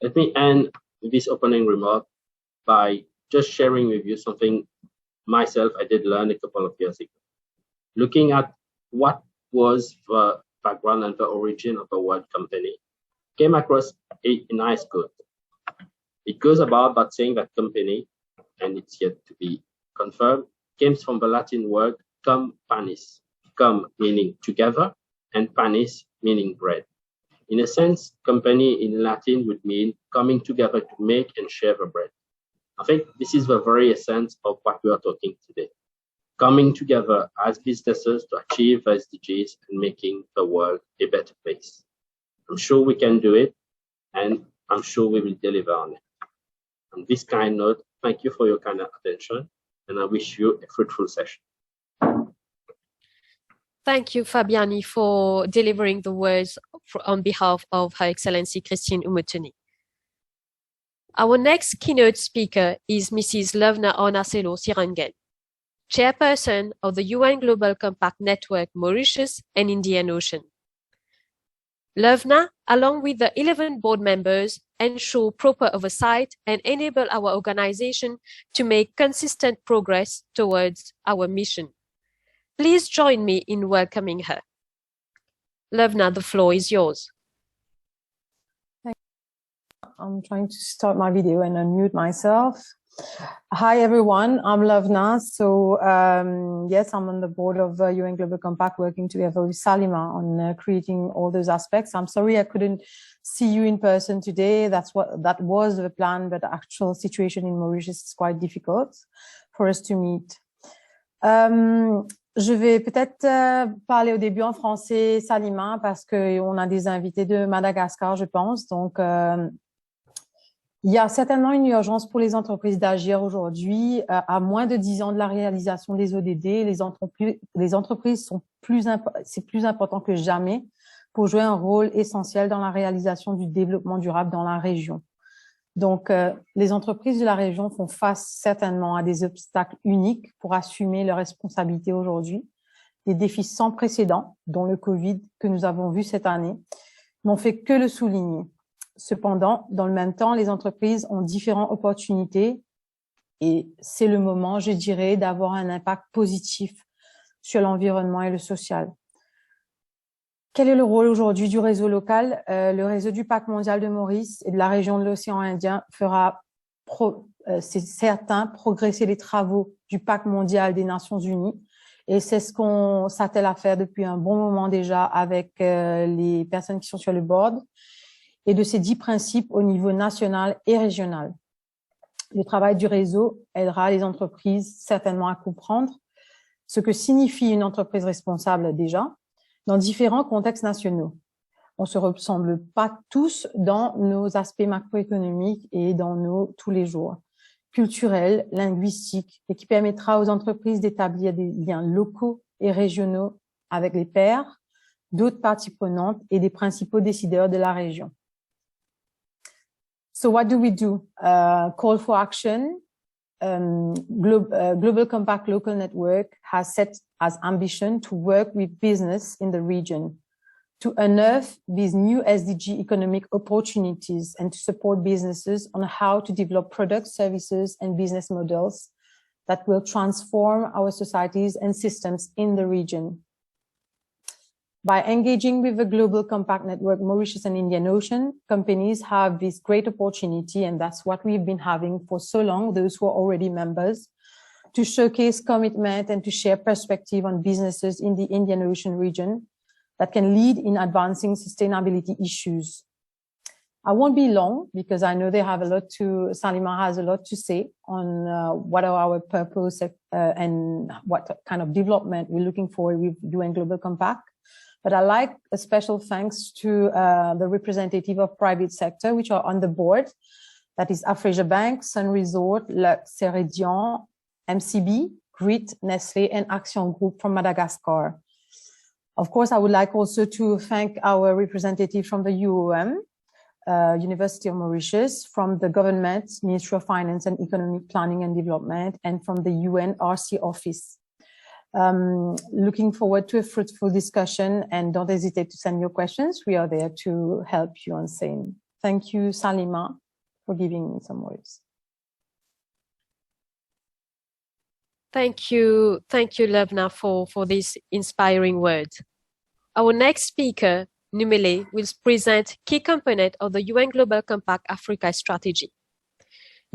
Let me end this opening remark by just sharing with you something myself I did learn a couple of years ago. Looking at what was the background and the origin of the word company, came across a nice quote. It goes about that saying that company, and it's yet to be confirmed, comes from the Latin word cum panis, cum meaning together, and panis meaning bread. In a sense, company in Latin would mean coming together to make and share the bread. I think this is the very essence of what we are talking today. Coming together as businesses to achieve the SDGs and making the world a better place. I'm sure we can do it, and I'm sure we will deliver on it. On this kind note, thank you for your kind attention, and I wish you a fruitful session. Thank you, Fabiani, for delivering the words on behalf of Her Excellency Christine Umutuni. Our next keynote speaker is Mrs. Lovna Onaselo Sirangen, Chairperson of the UN Global Compact Network Mauritius and Indian Ocean. Lovna, along with the 11 board members, ensure proper oversight and enable our organization to make consistent progress towards our mission. Please join me in welcoming her. Lovna, the floor is yours. I'm trying to start my video and unmute myself. Hi, everyone. I'm Lovna. So, yes, I'm on the board of UN Global Compact, working together with Salima on creating all those aspects. I'm sorry I couldn't see you in person today. That was the plan, but the actual situation in Mauritius is quite difficult for us to meet. Je vais peut-être parler au début en français, Salima, parce qu'on a des invités de Madagascar, je pense. Donc, il y a certainement une urgence pour les entreprises d'agir aujourd'hui. À moins de 10 ans de la réalisation des ODD, les entreprises sont c'est plus important que jamais pour jouer un rôle essentiel dans la réalisation du développement durable dans la région. Donc, les entreprises de la région font face certainement à des obstacles uniques pour assumer leurs responsabilités aujourd'hui. Des défis sans précédent, dont le Covid que nous avons vu cette année, n'ont fait que le souligner. Cependant, dans le même temps, les entreprises ont différentes opportunités et c'est le moment, je dirais, d'avoir un impact positif sur l'environnement et le social. Quel est le rôle aujourd'hui du réseau local? Le réseau du Pacte mondial de Maurice et de la région de l'océan Indien fera, c'est certain, progresser les travaux du Pacte mondial des Nations Unies. Et c'est ce qu'on s'attelle à faire depuis un bon moment déjà avec les personnes qui sont sur le board et de ces 10 principes au niveau national et régional. Le travail du réseau aidera les entreprises certainement à comprendre ce que signifie une entreprise responsable déjà, dans différents contextes nationaux. On se ressemble pas tous dans nos aspects macroéconomiques et dans nos tous les jours, culturels, linguistiques, et qui permettra aux entreprises d'établir des liens locaux et régionaux avec les pairs, d'autres parties prenantes et des principaux décideurs de la région. So what do we do? Call for action. Global Compact Local Network has set as ambition to work with business in the region to unearth these new SDG economic opportunities and to support businesses on how to develop products, services, and business models that will transform our societies and systems in the region. By engaging with the Global Compact Network, Mauritius and Indian Ocean, companies have this great opportunity, and that's what we've been having for so long, those who are already members, to showcase commitment and to share perspective on businesses in the Indian Ocean region that can lead in advancing sustainability issues. I won't be long because I know they have a lot to, Salima has a lot to say on what are our purpose and what kind of development we're looking for with UN Global Compact. But I like a special thanks to the representative of private sector, which are on the board. That is Afrasia Bank, Sun Resort, Le Ceridian, MCB, Grit, Nestlé, and Action Group from Madagascar. Of course, I would like also to thank our representative from the UOM, University of Mauritius, from the government, Ministry of Finance and Economic Planning and Development, and from the UNRC office. Looking forward to a fruitful discussion, and don't hesitate to send your questions. We are there to help you on same. Thank you, Salima, for giving me some words. Thank you, Lovna, for these inspiring words. Our next speaker, Numele, will present key component of the UN Global Compact Africa strategy.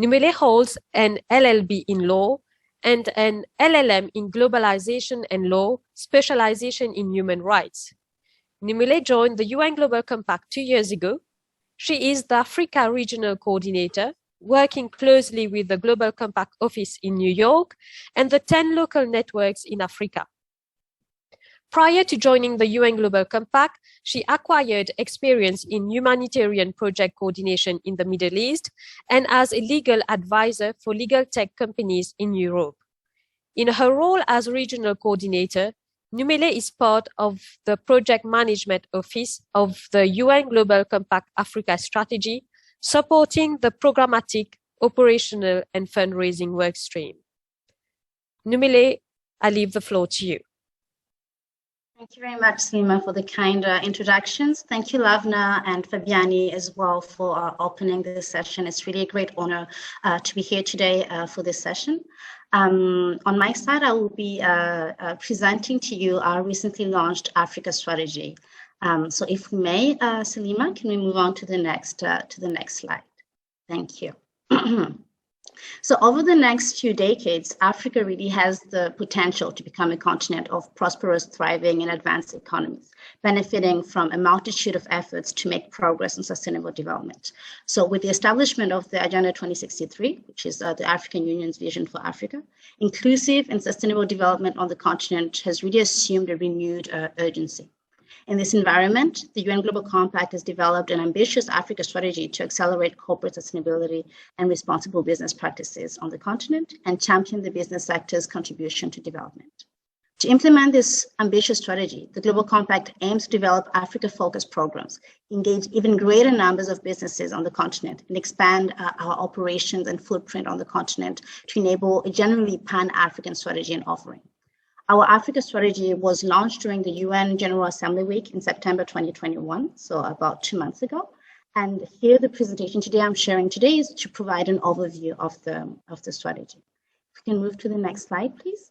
Numele holds an LLB in law and an LLM in globalization and law, specialization in human rights. Numele joined the UN Global Compact 2 years ago. She is the Africa Regional Coordinator, working closely with the Global Compact Office in New York and the 10 local networks in Africa. Prior to joining the UN Global Compact, she acquired experience in humanitarian project coordination in the Middle East and as a legal advisor for legal tech companies in Europe. In her role as regional coordinator, Numele is part of the Project Management Office of the UN Global Compact Africa Strategy, supporting the programmatic, operational, and fundraising workstream. Numele, I leave the floor to you. Thank you very much, Salima, for the kind introductions. Thank you, Lavna and Fabiani, as well, for opening this session. It's really a great honor to be here today for this session. On my side, I will be presenting to you our recently launched Africa strategy. So if we may, Salima, can we move on to the next slide? Thank you. So over the next few decades, Africa really has the potential to become a continent of prosperous, thriving, and advanced economies, benefiting from a multitude of efforts to make progress in sustainable development. So with the establishment of the Agenda 2063, which is the African Union's vision for Africa, inclusive and sustainable development on the continent has really assumed a renewed urgency. In this environment, the UN Global Compact has developed an ambitious Africa strategy to accelerate corporate sustainability and responsible business practices on the continent and champion the business sector's contribution to development. To implement this ambitious strategy, the Global Compact aims to develop Africa-focused programs, engage even greater numbers of businesses on the continent, and expand our operations and footprint on the continent to enable a generally pan-African strategy and offering. Our Africa strategy was launched during the UN General Assembly Week in September 2021, so about 2 months ago. And here the presentation today I'm sharing today is to provide an overview of the strategy. If we can move to the next slide, please.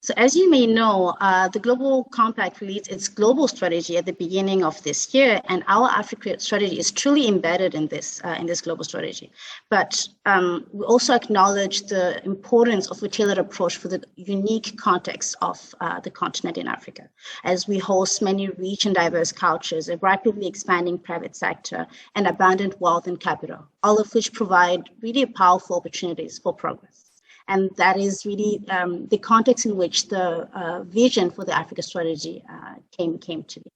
So as you may know, the Global Compact released its global strategy at the beginning of this year, and our Africa strategy is truly embedded in this global strategy. But we also acknowledge the importance of a tailored approach for the unique context of the continent in Africa, as we host many rich and diverse cultures, a rapidly expanding private sector, and abundant wealth and capital, all of which provide really powerful opportunities for progress. And that is really the context in which the vision for the Africa strategy came to be.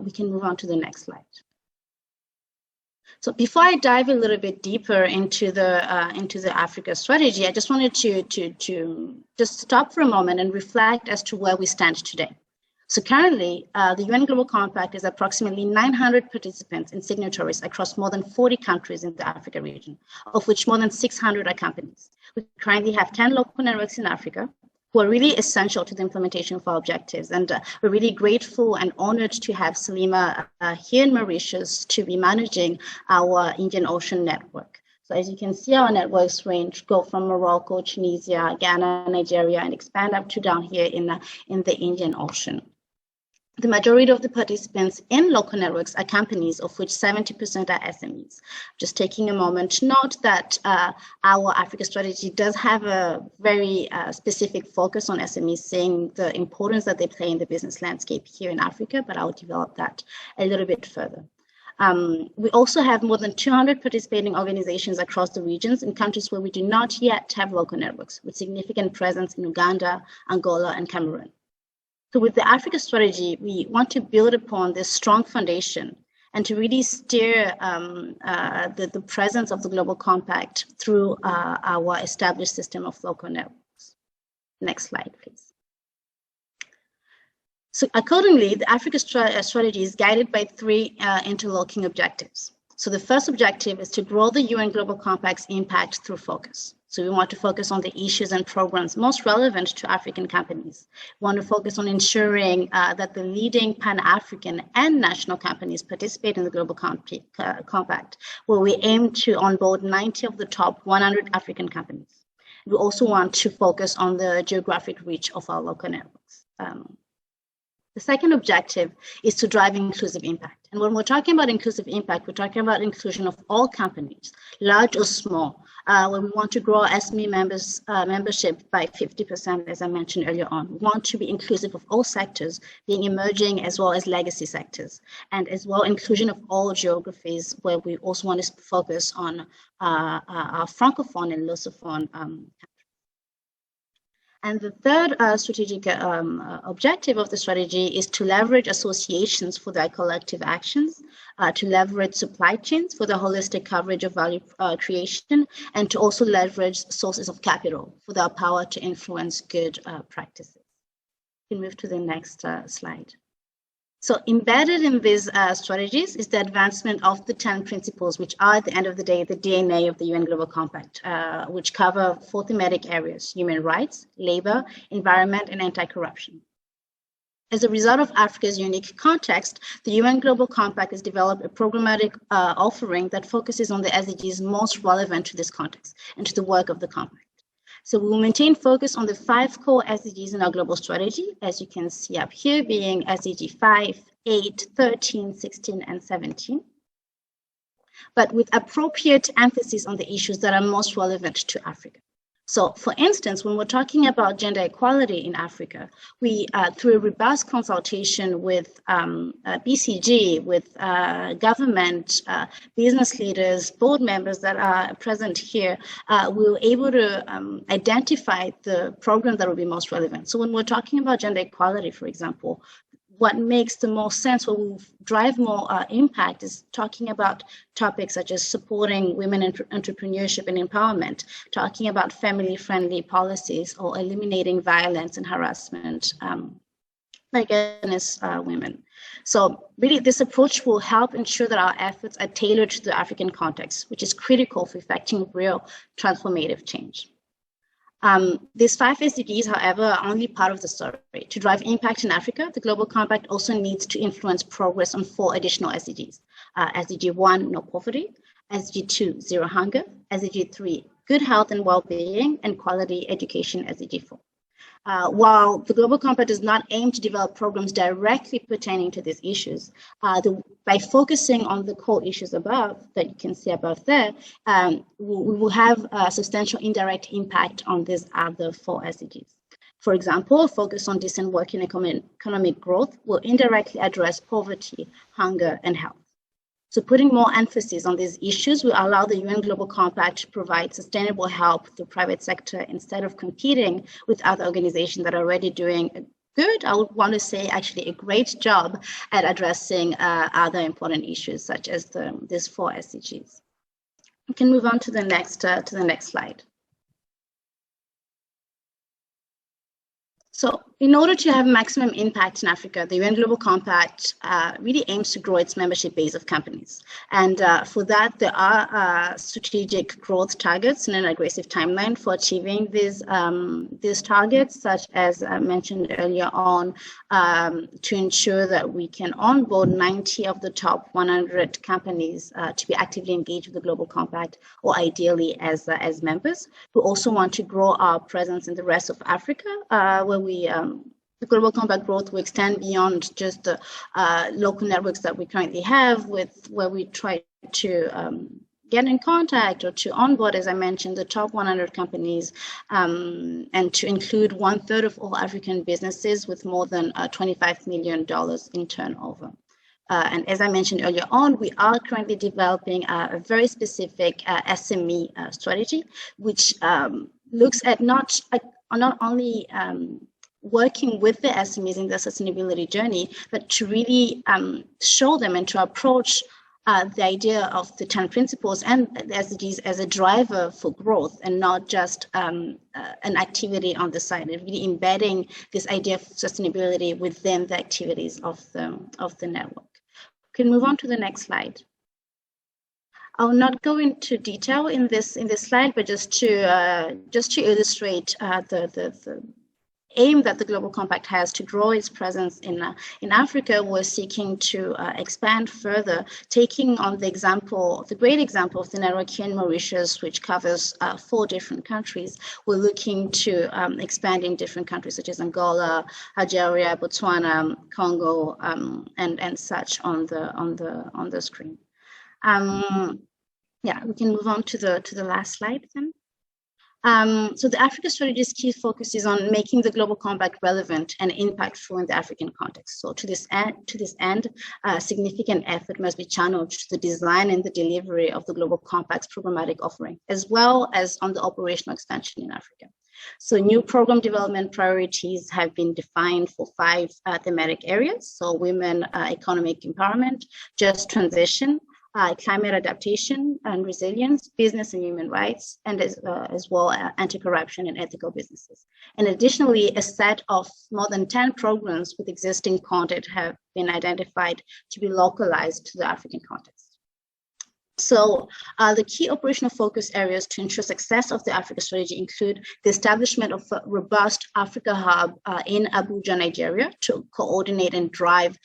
We can move on to the next slide. So before I dive a little bit deeper into the Africa strategy, I just wanted to just stop for a moment and reflect as to where we stand today. So currently, the UN Global Compact is approximately 900 participants and signatories across more than 40 countries in the Africa region, of which more than 600 are companies. We currently have 10 local networks in Africa who are really essential to the implementation of our objectives. And we're really grateful and honored to have Salima here in Mauritius to be managing our Indian Ocean network. So as you can see, our networks go from Morocco, Tunisia, Ghana, Nigeria, and expand up to down here in the Indian Ocean. The majority of the participants in local networks are companies, of which 70% are SMEs. Just taking a moment to note that our Africa strategy does have a very specific focus on SMEs, seeing the importance that they play in the business landscape here in Africa, but I'll develop that a little bit further. We also have more than 200 participating organizations across the regions in countries where we do not yet have local networks, with significant presence in Uganda, Angola, and Cameroon. So with the Africa strategy, we want to build upon this strong foundation and to really steer the presence of the Global Compact through our established system of local networks. Next slide, please. So accordingly, the Africa strategy is guided by 3 interlocking objectives. So the first objective is to grow the UN Global Compact's impact through focus. So we want to focus on the issues and programs most relevant to African companies. We want to focus on ensuring that the leading Pan-African and national companies participate in the Global Compact, where we aim to onboard 90 of the top 100 African companies. We also want to focus on the geographic reach of our local networks. The second objective is to drive inclusive impact. And when we're talking about inclusive impact, we're talking about inclusion of all companies, large or small, where we want to grow our SME membership by 50%, as I mentioned earlier on. We want to be inclusive of all sectors, being emerging as well as legacy sectors, and as well inclusion of all geographies, where we also want to focus on our Francophone and Lusophone countries. And the third strategic objective of the strategy is to leverage associations for their collective actions, to leverage supply chains for the holistic coverage of value creation, and to also leverage sources of capital for their power to influence good practices. You can move to the next slide. So embedded in these strategies is the advancement of the 10 principles, which are at the end of the day, the DNA of the UN Global Compact, which cover 4 thematic areas: human rights, labor, environment, and anti-corruption. As a result of Africa's unique context, the UN Global Compact has developed a programmatic offering that focuses on the SDGs most relevant to this context and to the work of the Compact. So we will maintain focus on the 5 core SDGs in our global strategy, as you can see up here, being SDG 5, 8, 13, 16, and 17, but with appropriate emphasis on the issues that are most relevant to Africa. So, for instance, when we're talking about gender equality in Africa, we, through a robust consultation with BCG, with government, business leaders, board members that are present here, we were able to identify the program that will be most relevant. So when we're talking about gender equality, for example, what makes the most sense, what will drive more impact, is talking about topics such as supporting women entrepreneurship and empowerment, talking about family-friendly policies, or eliminating violence and harassment against women. So really, this approach will help ensure that our efforts are tailored to the African context, which is critical for effecting real transformative change. These 5 SDGs, however, are only part of the story. To drive impact in Africa, the Global Compact also needs to influence progress on 4 additional SDGs. SDG 1, no poverty. SDG 2, zero hunger. SDG 3, good health and well-being, and quality education, SDG 4. While the Global Compact does not aim to develop programs directly pertaining to these issues, by focusing on the core issues above, that you can see above there, we will have a substantial indirect impact on these other 4 SDGs. For example, focus on decent work and economic growth will indirectly address poverty, hunger, and health. So putting more emphasis on these issues will allow the UN Global Compact to provide sustainable help to the private sector instead of competing with other organizations that are already doing a good, I would want to say actually a great job at addressing other important issues such as these 4 SDGs. We can move on to the next slide. So in order to have maximum impact in Africa, the UN Global Compact really aims to grow its membership base of companies. And for that, there are strategic growth targets and an aggressive timeline for achieving these targets, such as I mentioned earlier on, to ensure that we can onboard 90 of the top 100 companies to be actively engaged with the Global Compact, or ideally as members. We also want to grow our presence in the rest of Africa, where the Global Compact growth will extend beyond just the local networks that we currently have, where we try to get in contact or to onboard, as I mentioned, the top 100 companies, and to include 1/3 of all African businesses with more than $25 million in turnover. And as I mentioned earlier on, we are currently developing a very specific SME strategy, which looks at not only working with the SMEs in their sustainability journey, but to really show them and to approach the idea of the 10 principles and the SDGs as a driver for growth, and not just an activity on the side, and really embedding this idea of sustainability within the activities of the network. We can move on to the next slide. I'll not go into detail in this slide, but just to illustrate the aim that the Global Compact has to grow its presence in Africa, we're seeking to expand further, taking on the great example of the network here in Mauritius, which covers 4 different countries. We're looking to expand in different countries such as Angola, Algeria, Botswana, Congo, and such on the screen. Yeah, we can move on to the last slide then. So the Africa Strategy's key focus is on making the Global Compact relevant and impactful in the African context. So to this end, significant effort must be channeled to the design and the delivery of the Global Compact's programmatic offering, as well as on the operational expansion in Africa. So new program development priorities have been defined for 5 thematic areas. So women, economic empowerment, just transition, climate adaptation and resilience, business and human rights, and as well anti-corruption and ethical businesses. And additionally, a set of more than 10 programs with existing content have been identified to be localized to the African context. So the key operational focus areas to ensure success of the Africa Strategy include the establishment of a robust Africa hub in Abuja, Nigeria, to coordinate and drive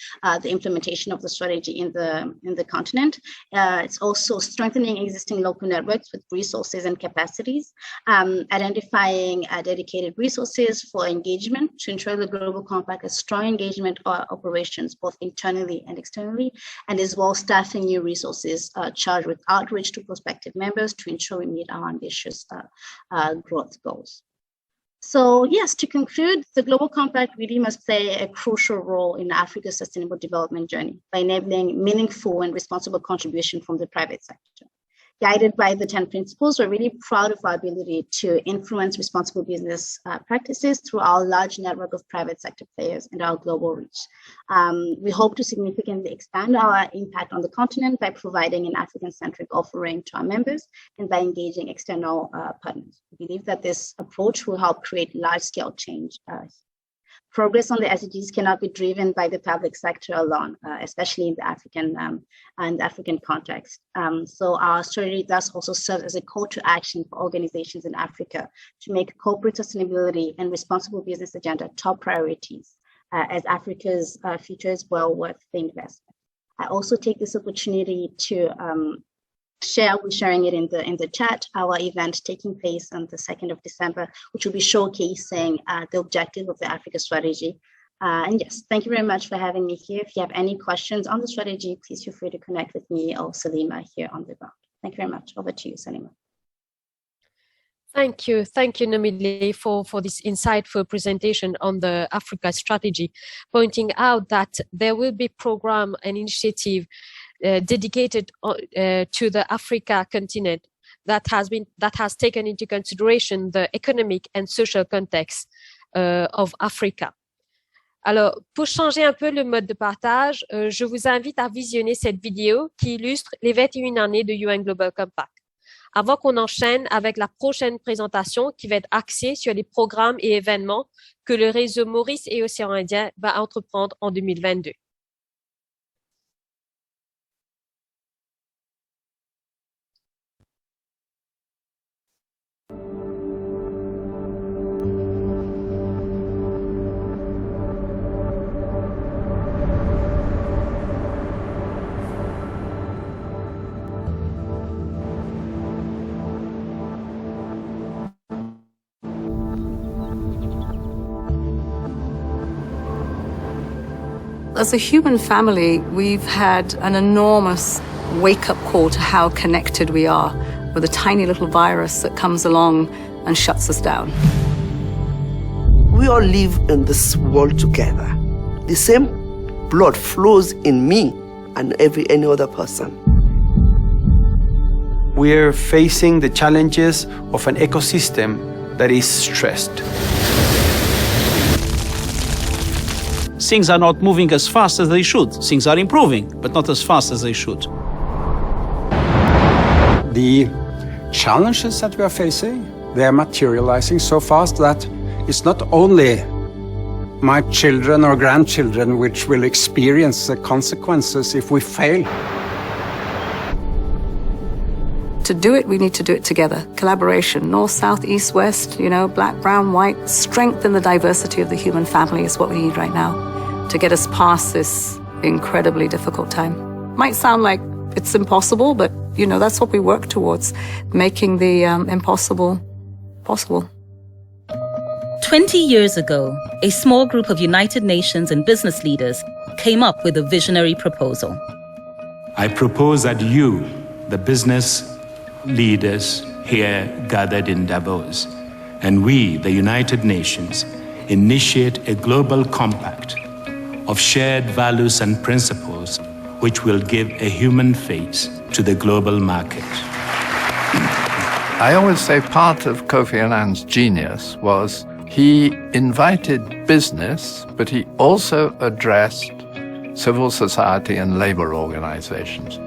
the implementation of the strategy in the continent. It's also strengthening existing local networks with resources and capacities, identifying dedicated resources for engagement to ensure the Global Compact has strong engagement operations both internally and externally, and as well staffing new resources charged with outreach to prospective members to ensure we meet our ambitious growth goals. So yes, to conclude, the Global Compact really must play a crucial role in Africa's sustainable development journey by enabling meaningful and responsible contribution from the private sector. Guided by the 10 principles, we're really proud of our ability to influence responsible business practices through our large network of private sector players and our global reach. We hope to significantly expand our impact on the continent by providing an African-centric offering to our members and by engaging external partners. We believe that this approach will help create large-scale change. Progress on the SDGs cannot be driven by the public sector alone, especially in the African context. So our strategy thus also serves as a call to action for organizations in Africa to make corporate sustainability and responsible business agenda top priorities, as Africa's future is well worth the investment. I also take this opportunity to we're sharing it in the chat, our event taking place on the 2nd of December, which will be showcasing the objective of the Africa Strategy. And yes, thank you very much for having me here. If you have any questions on the strategy, please feel free to connect with me or Salima here on the ground. Thank you very much. Over to you, Salima. Thank you, Nomile, for this insightful presentation on the Africa Strategy, pointing out that there will be program and initiative dedicated to the Africa continent that has taken into consideration the economic and social context of Africa. Alors, pour changer un peu le mode de partage, je vous invite à visionner cette vidéo qui illustre les 21 années de UN Global Compact. Avant qu'on enchaîne avec la prochaine présentation qui va être axée sur les programmes et événements que le réseau Maurice et Océan Indien va entreprendre en 2022. As a human family, we've had an enormous wake-up call to how connected we are with a tiny little virus that comes along and shuts us down. We all live in this world together. The same blood flows in me and any other person. We're facing the challenges of an ecosystem that is stressed. Things are not moving as fast as they should. Things are improving, but not as fast as they should. The challenges that we are facing, they are materializing so fast that it's not only my children or grandchildren which will experience the consequences if we fail. to do it, we need to do it together. Collaboration, north, south, east, west, black, brown, white. Strengthen the diversity of the human family is what we need right now to get us past this incredibly difficult time. Might sound like it's impossible, but, that's what we work towards, making the impossible possible. 20 years ago, a small group of United Nations and business leaders came up with a visionary proposal. I propose that you, the business leaders here gathered in Davos, and we, the United Nations, initiate a global compact of shared values and principles which will give a human face to the global market. I always say part of Kofi Annan's genius was he invited business, but he also addressed civil society and labor organizations.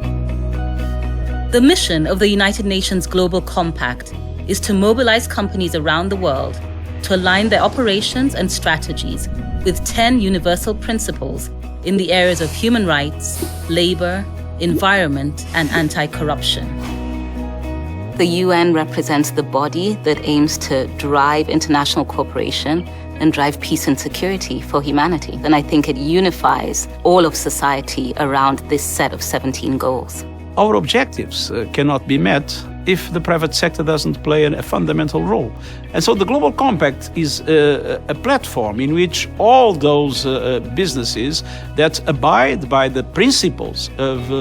The mission of the United Nations Global Compact is to mobilize companies around the world to align their operations and strategies with 10 universal principles in the areas of human rights, labor, environment, and anti-corruption. The UN represents the body that aims to drive international cooperation and drive peace and security for humanity. And I think it unifies all of society around this set of 17 goals. Our objectives cannot be met if the private sector doesn't play a fundamental role. And so the Global Compact is a platform in which all those businesses that abide by the principles of,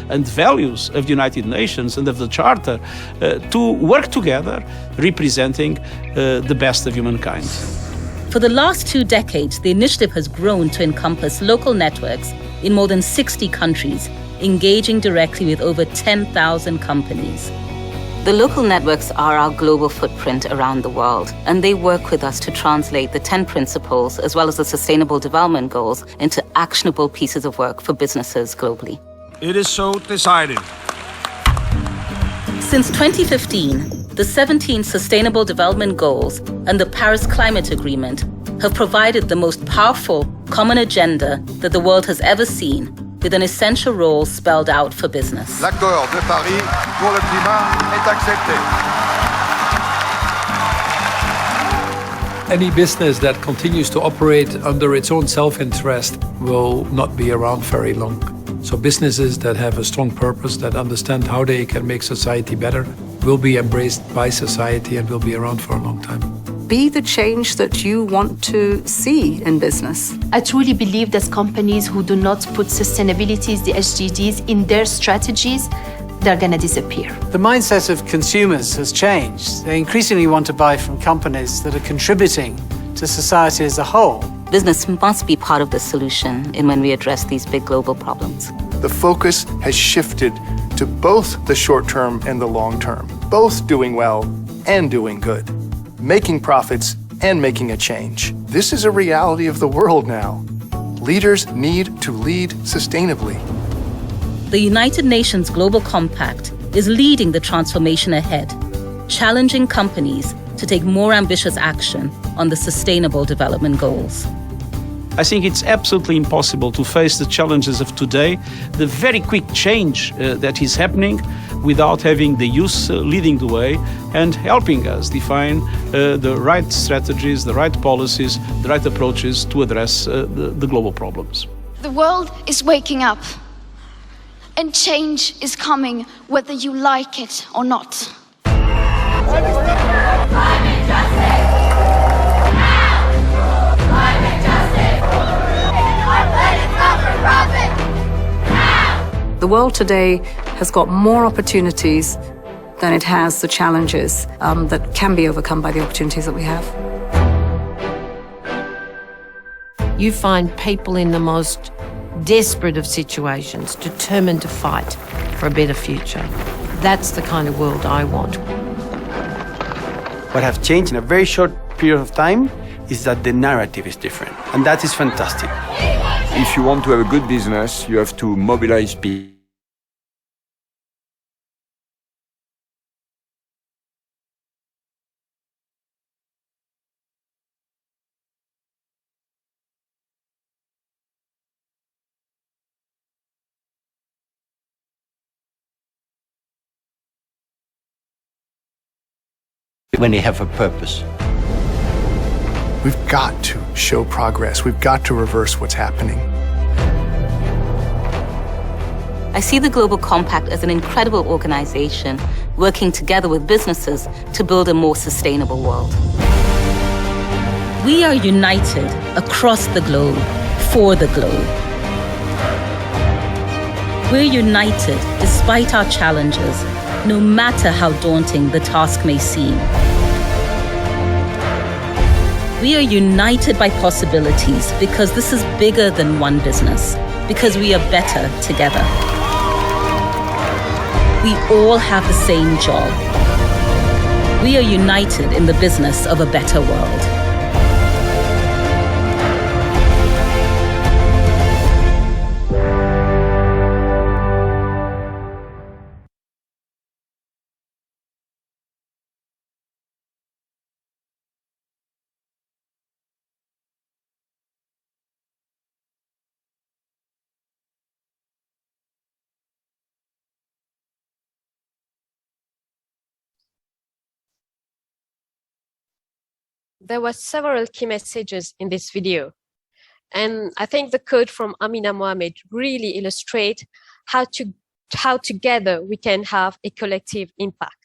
and values of the United Nations and of the Charter to work together, representing the best of humankind. For the last 2 decades, the initiative has grown to encompass local networks in more than 60 countries, engaging directly with over 10,000 companies. The local networks are our global footprint around the world, and they work with us to translate the 10 principles as well as the Sustainable Development Goals into actionable pieces of work for businesses globally. It is so decided. Since 2015, the 17 Sustainable Development Goals and the Paris Climate Agreement have provided the most powerful common agenda that the world has ever seen, with an essential role spelled out for business. L'accord de Paris pour le climat est accepté. Any business that continues to operate under its own self-interest will not be around very long. So businesses that have a strong purpose, that understand how they can make society better, will be embraced by society and will be around for a long time. Be the change that you want to see in business. I truly believe that companies who do not put sustainability, the SDGs, in their strategies, they're going to disappear. The mindset of consumers has changed. They increasingly want to buy from companies that are contributing to society as a whole. Business must be part of the solution when we address these big global problems. The focus has shifted to both the short term and the long term, both doing well and doing good, making profits and making a change. This is a reality of the world now. Leaders need to lead sustainably. The United Nations Global Compact is leading the transformation ahead, challenging companies to take more ambitious action on the Sustainable Development Goals. I think it's absolutely impossible to face the challenges of today, the very quick change that is happening, without having the youth leading the way and helping us define the right strategies, the right policies, the right approaches to address the global problems. The world is waking up, and change is coming whether you like it or not. The world today has got more opportunities than it has the challenges that can be overcome by the opportunities that we have. You find people in the most desperate of situations, determined to fight for a better future. That's the kind of world I want. What have changed in a very short period of time is that the narrative is different, and that is fantastic. If you want to have a good business, you have to mobilize people. when they have a purpose. We've got to show progress. We've got to reverse what's happening. I see the Global Compact as an incredible organization working together with businesses to build a more sustainable world. We are united across the globe, for the globe. We're united despite our challenges, no matter how daunting the task may seem. We are united by possibilities because this is bigger than one business, because we are better together. We all have the same job. We are united in the business of a better world. There were several key messages in this video. And I think the quote from Amina Mohamed really illustrates how together we can have a collective impact.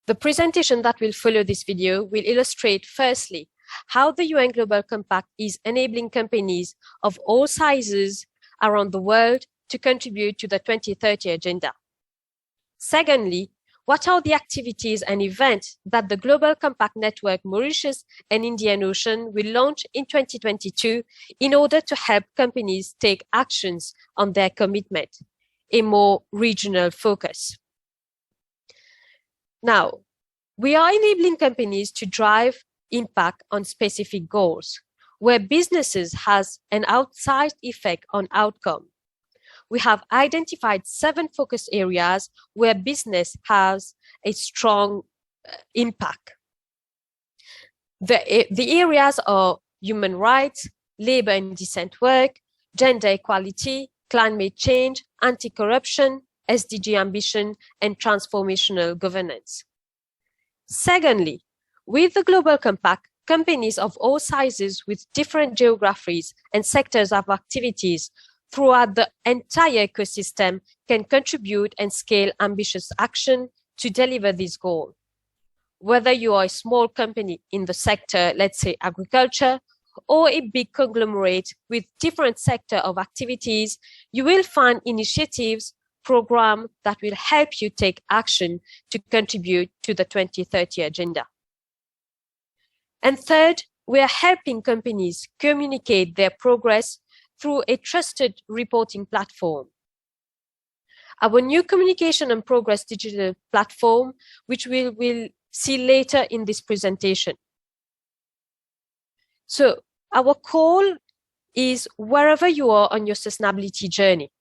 The presentation that will follow this video will illustrate, firstly, how the UN Global Compact is enabling companies of all sizes around the world to contribute to the 2030 agenda. Secondly, what are the activities and events that the Global Compact Network Mauritius and Indian Ocean will launch in 2022 in order to help companies take actions on their commitment, a more regional focus? Now, we are enabling companies to drive impact on specific goals, where businesses has an outsized effect on outcome. We have identified 7 focus areas where business has a strong impact. The areas are human rights, labor and decent work, gender equality, climate change, anti-corruption, SDG ambition, and transformational governance. Secondly, with the Global Compact, companies of all sizes with different geographies and sectors of activities throughout the entire ecosystem can contribute and scale ambitious action to deliver this goal. Whether you are a small company in the sector, let's say agriculture, or a big conglomerate with different sector of activities, you will find initiatives, programs that will help you take action to contribute to the 2030 agenda. And third, we are helping companies communicate their progress through a trusted reporting platform. Our new communication and progress digital platform, which we will see later in this presentation. So our call is wherever you are on your sustainability journey,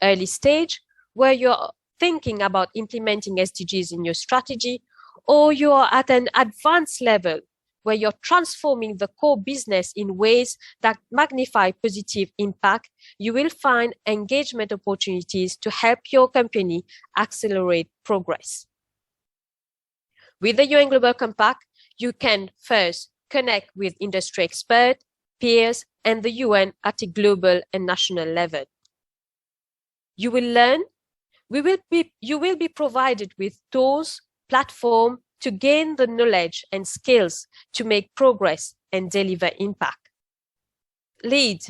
early stage, where you're thinking about implementing SDGs in your strategy, or you are at an advanced level where you're transforming the core business in ways that magnify positive impact, you will find engagement opportunities to help your company accelerate progress. With the UN Global Compact, you can first connect with industry experts, peers, and the UN at a global and national level. You will learn, you will be provided with tools, platforms, to gain the knowledge and skills to make progress and deliver impact. Lead,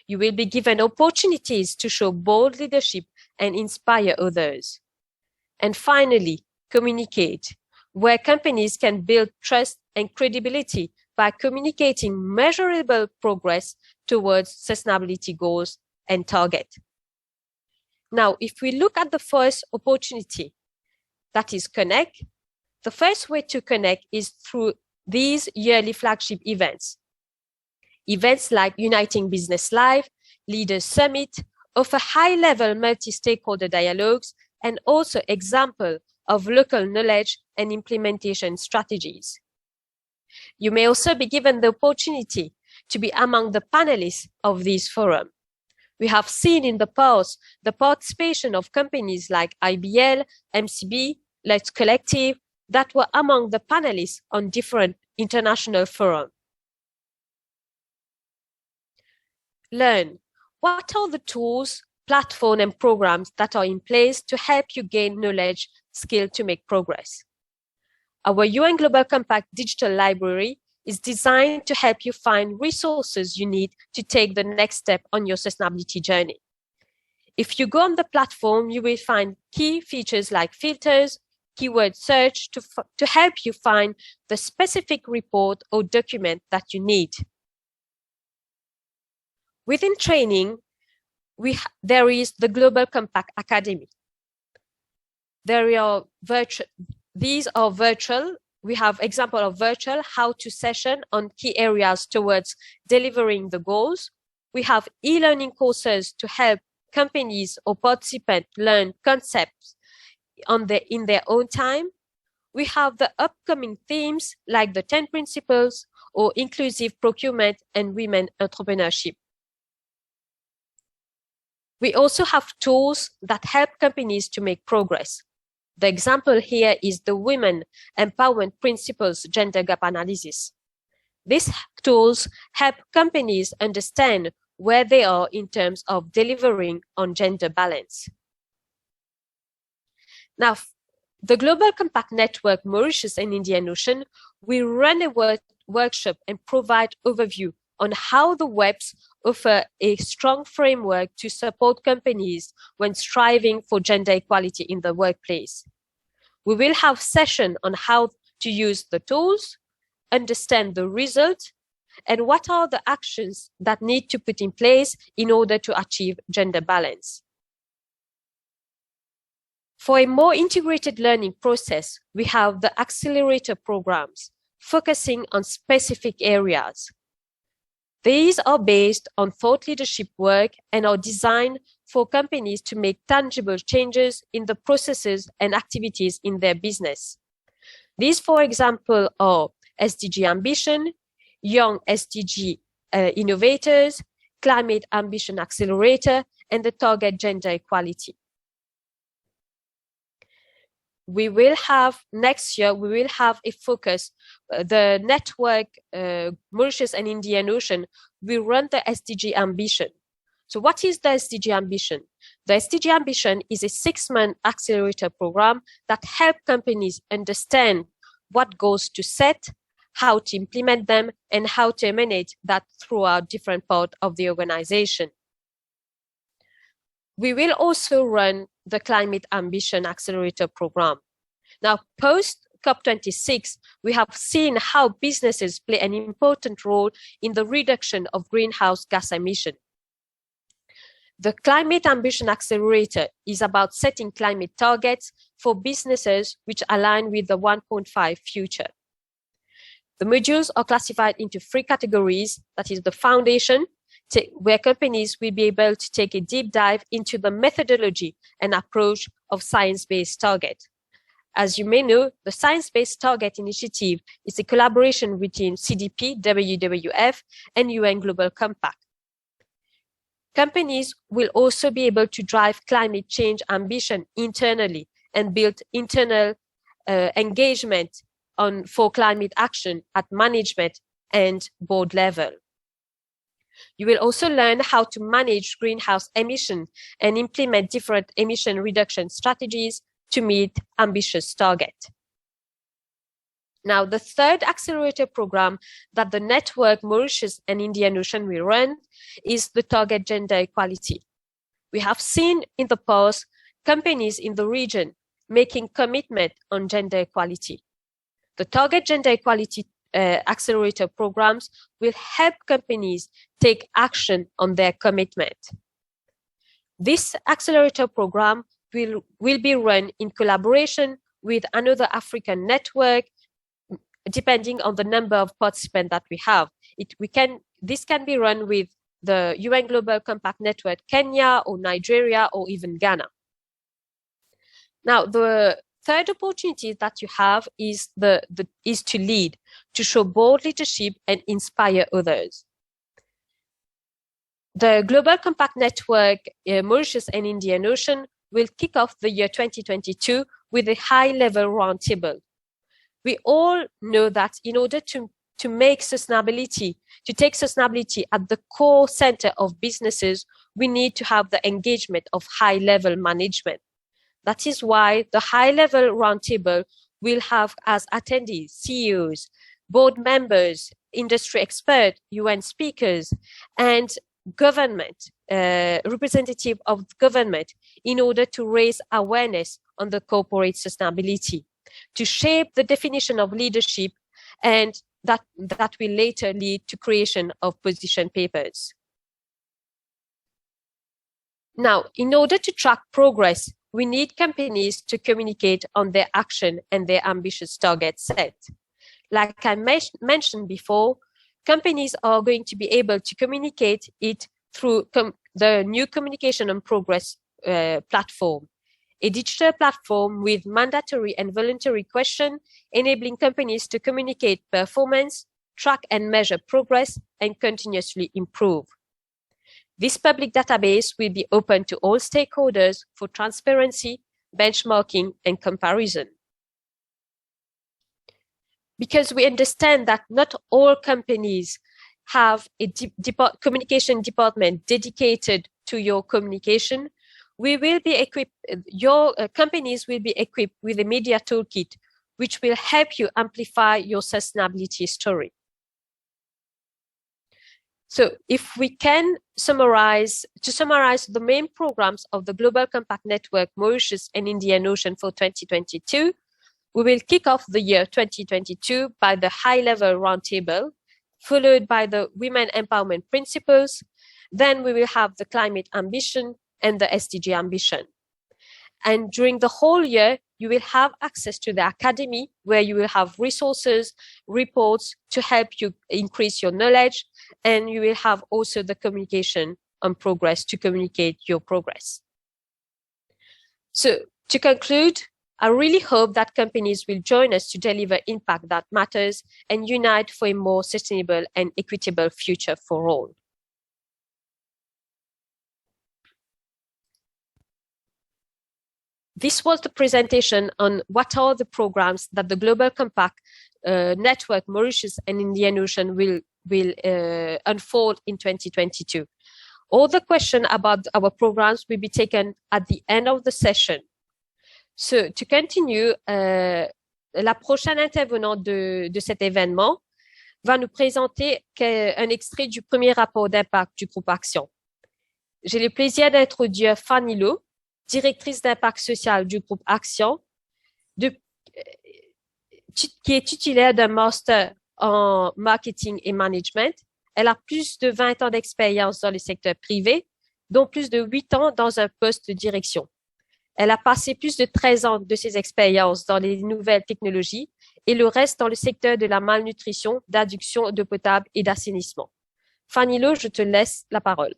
you will be given opportunities to show bold leadership and inspire others. And finally, communicate, where companies can build trust and credibility by communicating measurable progress towards sustainability goals and targets. Now, if we look at the first opportunity, that is connect, the first way to connect is through these yearly flagship events. Events like Uniting Business Live, Leaders Summit, offer high-level multi-stakeholder dialogues and also examples of local knowledge and implementation strategies. You may also be given the opportunity to be among the panelists of this forum. We have seen in the past the participation of companies like IBL, MCB, Let's Collective, that were among the panelists on different international forums. Learn. What are the tools, platforms, and programs that are in place to help you gain knowledge, skill to make progress? Our UN Global Compact Digital Library is designed to help you find resources you need to take the next step on your sustainability journey. If you go on the platform, you will find key features like filters, keyword search to help you find the specific report or document that you need. Within training, there is the Global Compact Academy. These are virtual. We have example of virtual how-to session on key areas towards delivering the goals. We have e-learning courses to help companies or participants learn concepts in their own time. We have the upcoming themes like the 10 principles or inclusive procurement and women entrepreneurship. We also have tools that help companies to make progress. The example here is the Women Empowerment Principles Gender Gap Analysis. These tools help companies understand where they are in terms of delivering on gender balance. Now, the Global Compact Network, Mauritius and Indian Ocean, will run a workshop and provide overview on how the WEPs offer a strong framework to support companies when striving for gender equality in the workplace. We will have sessions on how to use the tools, understand the results, and what are the actions that need to put in place in order to achieve gender balance. For a more integrated learning process, we have the Accelerator programs focusing on specific areas. These are based on thought leadership work and are designed for companies to make tangible changes in the processes and activities in their business. These, for example, are SDG Ambition, Young SDG Innovators, Climate Ambition Accelerator, and the Target Gender Equality. We will have, next year, we will have a focus. The network, Mauritius and Indian Ocean, will run the SDG Ambition. So what is the SDG Ambition? The SDG Ambition is a 6-month accelerator program that helps companies understand what goals to set, how to implement them, and how to emanate that throughout different parts of the organization. We will also run the Climate Ambition Accelerator program. Now, post COP26, we have seen how businesses play an important role in the reduction of greenhouse gas emissions. The Climate Ambition Accelerator is about setting climate targets for businesses which align with the 1.5 future. The modules are classified into 3 categories. That is the foundation, where companies will be able to take a deep dive into the methodology and approach of science-based target. As you may know, the Science-Based Target Initiative is a collaboration between CDP, WWF, and UN Global Compact. Companies will also be able to drive climate change ambition internally and build internal engagement for climate action at management and board level. You will also learn how to manage greenhouse emissions and implement different emission reduction strategies to meet ambitious targets. Now, the third accelerator program that the network Mauritius and Indian Ocean will run is the Target Gender Equality. We have seen in the past companies in the region making commitment on gender equality. The Target Gender Equality accelerator programs will help companies take action on their commitment. This accelerator program will be run in collaboration with another African network, depending on the number of participants that we have. This can be run with the UN Global Compact Network, Kenya or Nigeria or even Ghana. Now, the third opportunity that you have is to lead, to show bold leadership and inspire others. The Global Compact Network, Mauritius and Indian Ocean, will kick off the year 2022 with a high-level roundtable. We all know that in order to take sustainability at the core center of businesses, we need to have the engagement of high-level management. That is why the high-level roundtable will have as attendees CEOs, board members, industry experts, UN speakers, and government, representative of government, in order to raise awareness on the corporate sustainability, to shape the definition of leadership, and that will later lead to creation of position papers. Now, in order to track progress, we need companies to communicate on their action and their ambitious targets set. Like I mentioned before, companies are going to be able to communicate it through the new communication and progress platform, a digital platform with mandatory and voluntary questions, enabling companies to communicate performance, track and measure progress, and continuously improve. This public database will be open to all stakeholders for transparency, benchmarking, and comparison. Because we understand that not all companies have a communication department dedicated to your communication, your companies will be equipped with a media toolkit, which will help you amplify your sustainability story. So if we can summarize the main programs of the Global Compact Network, Mauritius and Indian Ocean for 2022, we will kick off the year 2022 by the high-level roundtable, followed by the Women Empowerment Principles. Then we will have the Climate Ambition and the SDG Ambition. And during the whole year, you will have access to the academy, where you will have resources, reports to help you increase your knowledge, and you will have also the communication on progress to communicate your progress. So to conclude, I really hope that companies will join us to deliver impact that matters and unite for a more sustainable and equitable future for all. This was the presentation on what are the programs that the Global Compact Network, Mauritius and Indian Ocean will unfold in 2022. All the questions about our programs will be taken at the end of the session. So, to continue, la prochaine intervenante de cet événement va nous présenter un extrait du premier rapport d'impact du groupe Action. J'ai le plaisir d'introduire Fanny Lo, directrice d'impact social du groupe Action, qui est titulaire d'un master en marketing et management. Elle a plus de 20 ans d'expérience dans le secteur privé, dont plus de 8 ans dans un poste de direction. Elle a passé plus de 13 ans de ses expériences dans les nouvelles technologies et le reste dans le secteur de la malnutrition, d'adduction d'eau potable et d'assainissement. Fanny Lo, je te laisse la parole.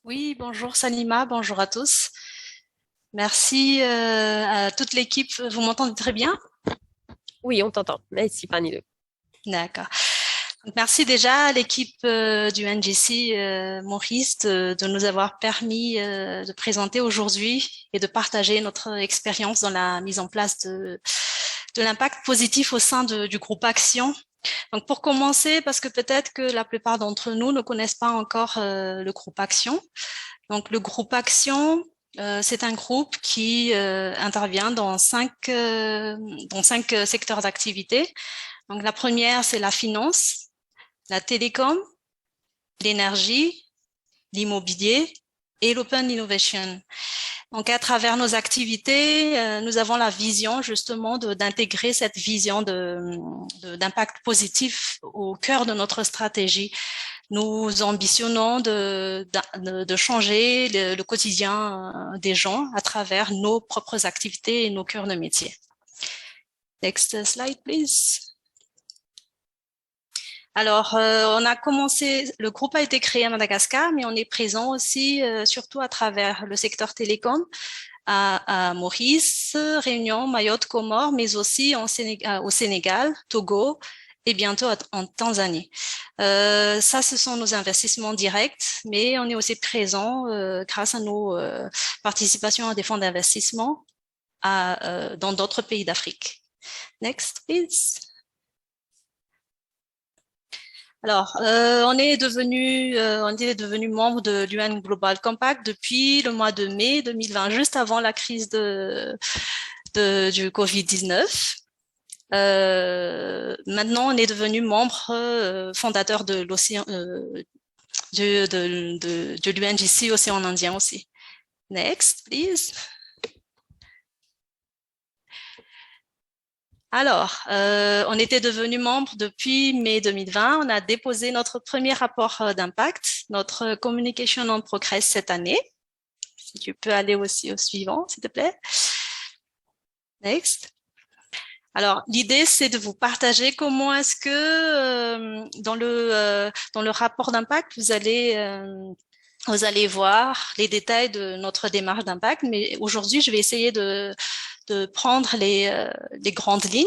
Oui, bonjour Salima, bonjour à tous. Merci à toute l'équipe. Vous m'entendez très bien? Oui, on t'entend. Merci Fanny Lo. D'accord. Merci déjà à l'équipe du NGC Maurice de nous avoir permis de présenter aujourd'hui et de partager notre expérience dans la mise en place de l'impact positif au sein du groupe Action. Donc pour commencer, parce que peut-être que la plupart d'entre nous ne connaissent pas encore le groupe Action. Donc le groupe Action, c'est un groupe qui intervient dans cinq secteurs d'activité. Donc la première, c'est la finance, la télécom, l'énergie, l'immobilier et l'open innovation. Donc, à travers nos activités, nous avons la vision justement d'intégrer cette vision d'impact positif au cœur de notre stratégie. Nous ambitionnons de changer le quotidien des gens à travers nos propres activités et nos cœurs de métier. Next slide, please. Alors, on a commencé, le groupe a été créé à Madagascar, mais on est présent aussi, surtout à travers le secteur télécom, à Maurice, Réunion, Mayotte, Comores, mais aussi au Sénégal, Togo et bientôt en Tanzanie. Ça, ce sont nos investissements directs, mais on est aussi présent grâce à nos participations à des fonds d'investissement dans d'autres pays d'Afrique. Next, please. Alors, on est devenu membre de l'UN Global Compact depuis le mois de mai 2020, juste avant la crise du Covid-19. Maintenant, on est devenu membre fondateur de l'océan, de l'UNGC Océan Indien aussi. Next, please. Alors, on était devenu membre depuis mai 2020. On a déposé notre premier rapport d'impact, notre Communication on Progress cette année. Si tu peux aller aussi au suivant, s'il te plaît. Next. Alors, l'idée, c'est de vous partager comment est-ce que dans le rapport d'impact, vous allez voir les détails de notre démarche d'impact. Mais aujourd'hui, je vais essayer de prendre les grandes lignes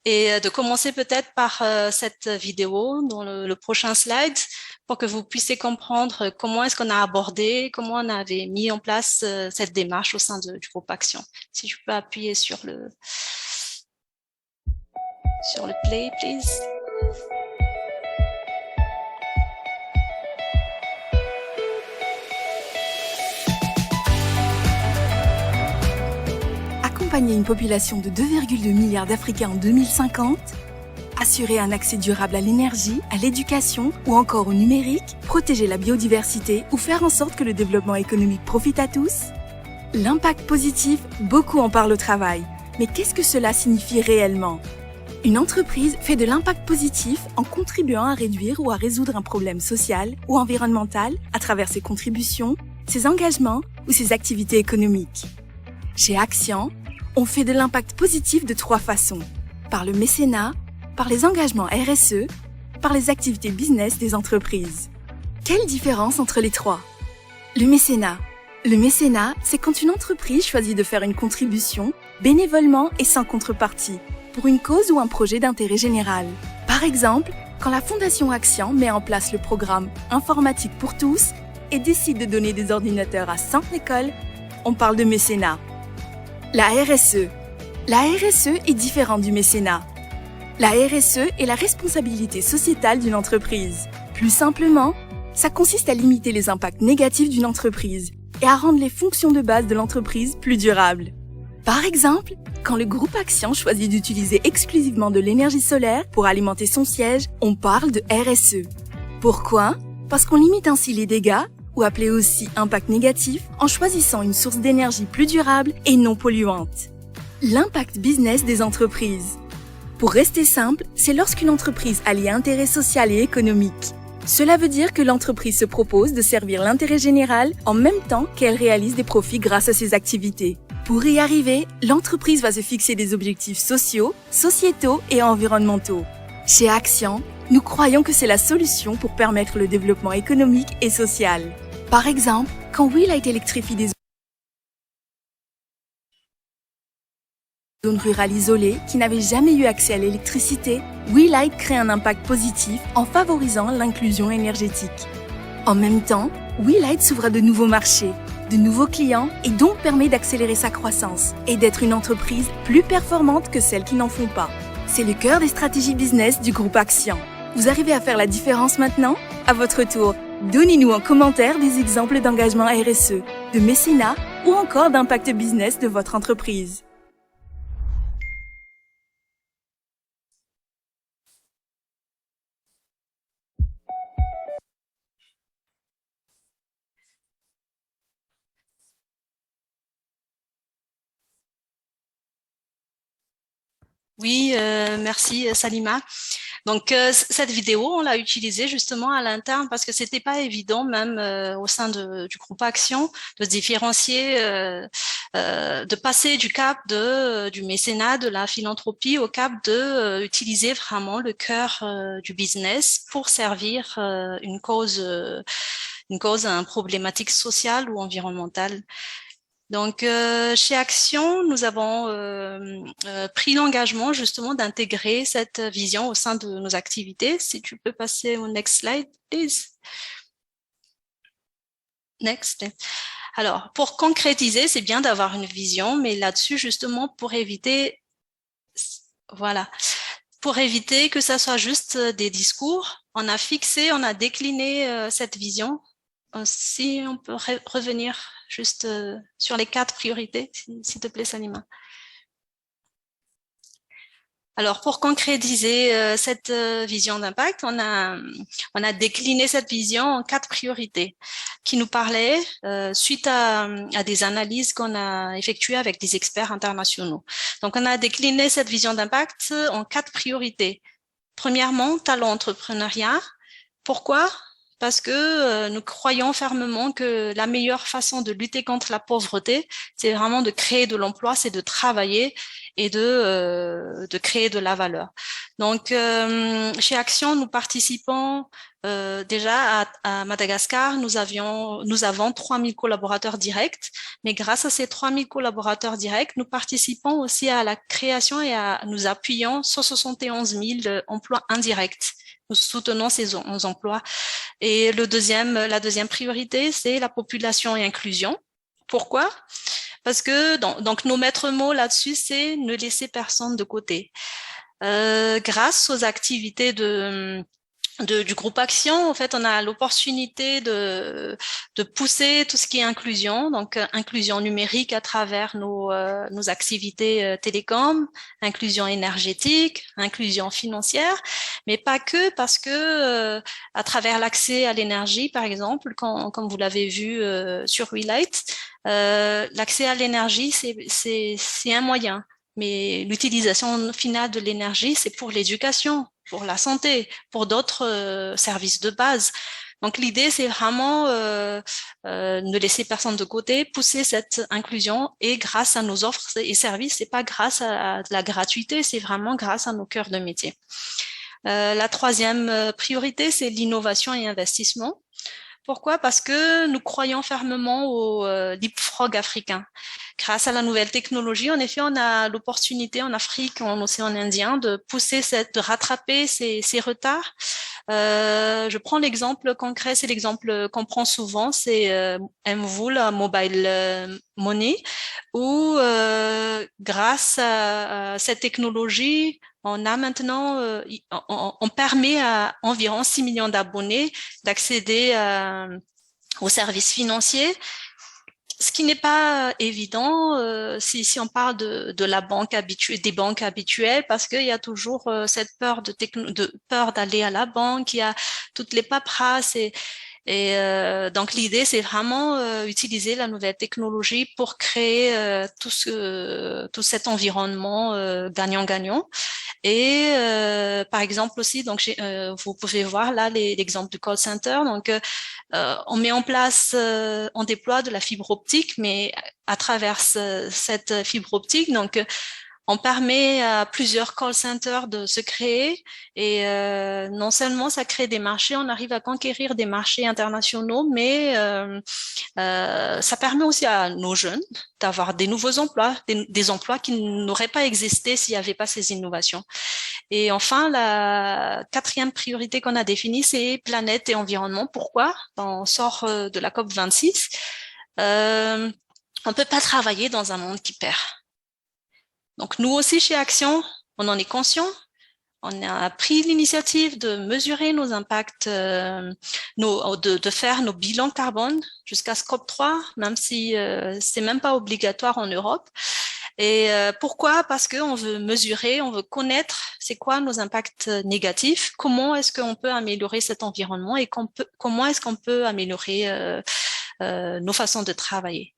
et de commencer peut-être par cette vidéo dans le prochain slide pour que vous puissiez comprendre comment est-ce qu'on a abordé, comment on avait mis en place cette démarche au sein du groupe Action. Si tu peux appuyer sur le play, please. Accompagner une population de 2,2 milliards d'Africains en 2050, assurer un accès durable à l'énergie, à l'éducation ou encore au numérique, protéger la biodiversité ou faire en sorte que le développement économique profite à tous. L'impact positif, beaucoup en parlent au travail. Mais qu'est-ce que cela signifie réellement ? Une entreprise fait de l'impact positif en contribuant à réduire ou à résoudre un problème social ou environnemental à travers ses contributions, ses engagements ou ses activités économiques. Chez Action, on fait de l'impact positif de 3 façons. Par le mécénat, par les engagements RSE, par les activités business des entreprises. Quelle différence entre les 3 ? Le mécénat. Le mécénat, c'est quand une entreprise choisit de faire une contribution bénévolement et sans contrepartie pour une cause ou un projet d'intérêt général. Par exemple, quand la Fondation Action met en place le programme Informatique pour tous et décide de donner des ordinateurs à 100 écoles, on parle de mécénat. La RSE. La RSE est différente du mécénat. La RSE est la responsabilité sociétale d'une entreprise. Plus simplement, ça consiste à limiter les impacts négatifs d'une entreprise et à rendre les fonctions de base de l'entreprise plus durables. Par exemple, quand le groupe Action choisit d'utiliser exclusivement de l'énergie solaire pour alimenter son siège, on parle de RSE. Pourquoi ? Parce qu'on limite ainsi les dégâts, ou appelés aussi impact négatif, en choisissant une source d'énergie plus durable et non polluante. L'impact business des entreprises. Pour rester simple, c'est lorsqu'une entreprise allie intérêt social et économique. Cela veut dire que l'entreprise se propose de servir l'intérêt général en même temps qu'elle réalise des profits grâce à ses activités. Pour y arriver, l'entreprise va se fixer des objectifs sociaux, sociétaux et environnementaux. Chez Action, nous croyons que c'est la solution pour permettre le développement économique et social. Par exemple, quand Will électrifie des zones rurales isolées qui n'avaient jamais eu accès à l'électricité, Will crée un impact positif en favorisant l'inclusion énergétique. En même temps, Will s'ouvre à de nouveaux marchés, de nouveaux clients et donc permet d'accélérer sa croissance et d'être une entreprise plus performante que celles qui n'en font pas. C'est le cœur des stratégies business du groupe Action. Vous arrivez à faire la différence maintenant ? À votre tour, donnez-nous en commentaire des exemples d'engagement RSE, de mécénat ou encore d'impact business de votre entreprise. Oui, merci Salima. Donc cette vidéo, on l'a utilisée justement à l'interne parce que c'était pas évident même au sein du groupe Action de différencier, de passer du cap du mécénat, de la philanthropie au cap de utiliser vraiment le cœur du business pour servir une cause, une problématique sociale ou environnementale. Donc, chez Action, nous avons pris l'engagement justement d'intégrer cette vision au sein de nos activités. Si tu peux passer au next slide, please. Next. Alors, pour concrétiser, c'est bien d'avoir une vision, mais là-dessus, justement, pour éviter, voilà, pour éviter que ça soit juste des discours, on a décliné cette vision. Si on peut revenir juste sur les 4 priorités, s'il te plaît, Salima. Alors, pour concrétiser cette vision d'impact, on a décliné cette vision en 4 priorités qui nous parlaient suite à des analyses qu'on a effectuées avec des experts internationaux. Donc, on a décliné cette vision d'impact en 4 priorités. Premièrement, talent entrepreneuriat. Pourquoi ? Parce que nous croyons fermement que la meilleure façon de lutter contre la pauvreté, c'est vraiment de créer de l'emploi, c'est de travailler et de créer de la valeur. Donc, chez Action, nous participons déjà à Madagascar. Nous avons 3000 collaborateurs directs, mais grâce à ces 3000 collaborateurs directs, nous participons aussi à la création et nous appuyons 171 000 emplois indirects. Nous soutenons ces emplois. Et la deuxième priorité, c'est la population et inclusion. Pourquoi ? Parce que donc nos maîtres mots là-dessus, c'est ne laisser personne de côté. Grâce aux activités du groupe Action, en fait, on a l'opportunité de pousser tout ce qui est inclusion, donc inclusion numérique à travers nos activités télécom, inclusion énergétique, inclusion financière, mais pas que, parce que à travers l'accès à l'énergie, par exemple, comme vous l'avez vu sur Relight, l'accès à l'énergie, c'est un moyen. Mais l'utilisation finale de l'énergie, c'est pour l'éducation, pour la santé, pour d'autres services de base. Donc l'idée, c'est vraiment ne laisser personne de côté, pousser cette inclusion, et grâce à nos offres et services, c'est pas grâce à de la gratuité, c'est vraiment grâce à nos cœurs de métier. La troisième priorité, c'est l'innovation et investissement. Pourquoi ? Parce que nous croyons fermement au leapfrog africain. Grâce à la nouvelle technologie, en effet, on a l'opportunité en Afrique, en océan Indien, de rattraper ces retards. Je prends l'exemple concret, c'est l'exemple qu'on prend souvent, c'est Mvu, la mobile money, où grâce à cette technologie, on a maintenant, on permet à environ 6 millions d'abonnés d'accéder aux services financiers, ce qui n'est pas évident si on parle de la banque habituelle, des banques habituelles, parce qu'il y a toujours cette peur peur d'aller à la banque, il y a toutes les paperasses et donc l'idée, c'est vraiment utiliser la nouvelle technologie pour créer tout cet environnement gagnant-gagnant. Et par exemple aussi, donc vous pouvez voir là l'exemple du call center. Donc on met en place, on déploie de la fibre optique, mais à travers cette fibre optique, donc on permet à plusieurs call centers de se créer, et non seulement ça crée des marchés, on arrive à conquérir des marchés internationaux, mais ça permet aussi à nos jeunes d'avoir des nouveaux emplois, des emplois qui n'auraient pas existé s'il n'y avait pas ces innovations. Et enfin, la quatrième priorité qu'on a définie, c'est planète et environnement. Pourquoi ? On sort de la COP26. On peut pas travailler dans un monde qui perd. Donc nous aussi chez Action, on en est conscient. On a pris l'initiative de mesurer nos impacts, de faire nos bilans carbone jusqu'à Scope 3, même si c'est même pas obligatoire en Europe. Et pourquoi ? Parce qu'on veut mesurer, on veut connaître c'est quoi nos impacts négatifs, comment est-ce qu'on peut améliorer cet environnement et comment est-ce qu'on peut améliorer nos façons de travailler.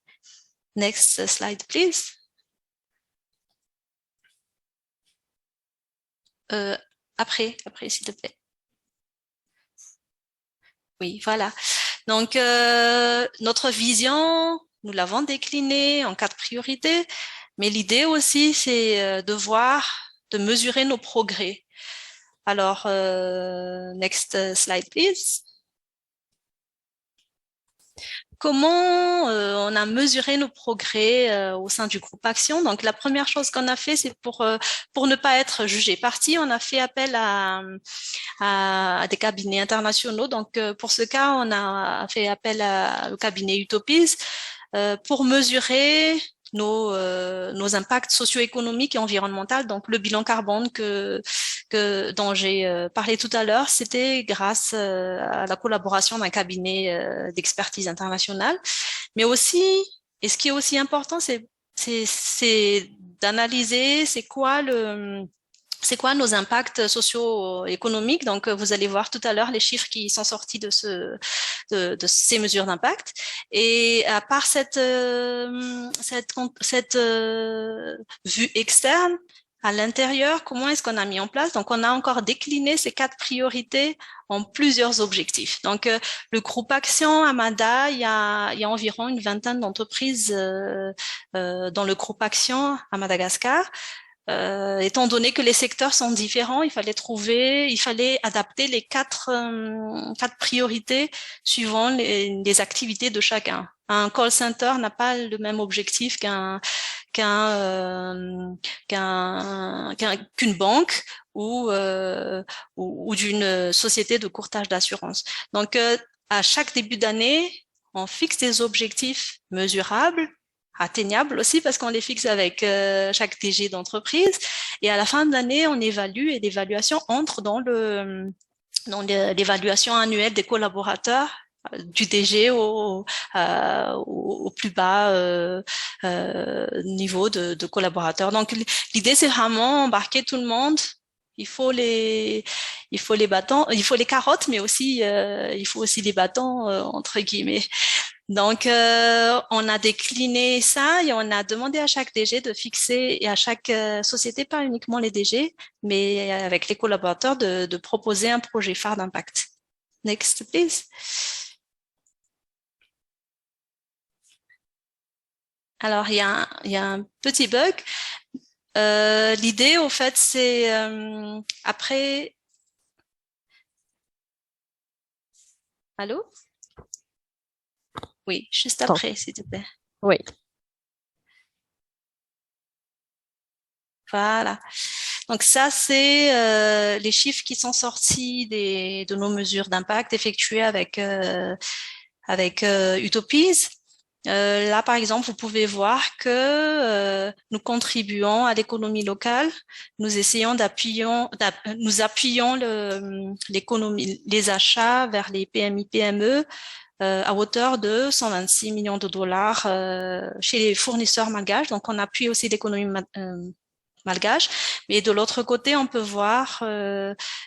Next slide, please. Après, s'il te plaît. Oui, voilà. Donc, notre vision, nous l'avons déclinée en 4 priorités, mais l'idée aussi, c'est de mesurer nos progrès. Alors, next slide, please. Comment on a mesuré nos progrès au sein du groupe Action? Donc, la première chose qu'on a fait, c'est pour ne pas être jugé parti, on a fait appel à des cabinets internationaux. Donc, pour ce cas, on a fait appel au cabinet Utopies. pour mesurer nos impacts socio-économiques et environnementaux. Donc, le bilan carbone dont j'ai parlé tout à l'heure, c'était grâce à la collaboration d'un cabinet d'expertise internationale. Mais aussi, et ce qui est aussi important, c'est d'analyser c'est quoi nos impacts socio-économiques. Donc, vous allez voir tout à l'heure les chiffres qui sont sortis de ces mesures d'impact. Et à part cette vue externe, à l'intérieur, comment est-ce qu'on a mis en place? Donc, on a encore décliné ces 4 priorités en plusieurs objectifs. Donc, le groupe Action à Mada, il y a environ une vingtaine d'entreprises dans le groupe Action à Madagascar. Étant donné que les secteurs sont différents, il fallait adapter les 4 priorités suivant les activités de chacun. Un call center n'a pas le même objectif qu'une banque ou d'une société de courtage d'assurance. Donc, à chaque début d'année, on fixe des objectifs mesurables, atteignables aussi parce qu'on les fixe avec chaque DG d'entreprise. Et à la fin de l'année, on évalue et l'évaluation entre dans l'évaluation annuelle des collaborateurs du DG au plus bas niveau de collaborateurs. Donc, l'idée, c'est vraiment embarquer tout le monde. Il faut les bâtons, il faut les carottes, mais aussi il faut aussi les bâtons entre guillemets. Donc, on a décliné ça et on a demandé à chaque DG de fixer, et à chaque société, pas uniquement les DG, mais avec les collaborateurs, de proposer un projet phare d'impact. Next, please. Alors, il y a un petit bug. L'idée, au fait, c'est après... Allô? Oui, juste après, s'il te plaît. Oui. Voilà. Donc ça, c'est les chiffres qui sont sortis de nos mesures d'impact effectuées avec Utopies. Là, par exemple, vous pouvez voir que nous contribuons à l'économie locale. Nous essayons nous appuyons l'économie, les achats vers les PMI-PME à hauteur de 126 millions de dollars chez les fournisseurs malgaches. Donc, on appuie aussi l'économie malgache. Mais de l'autre côté, on peut voir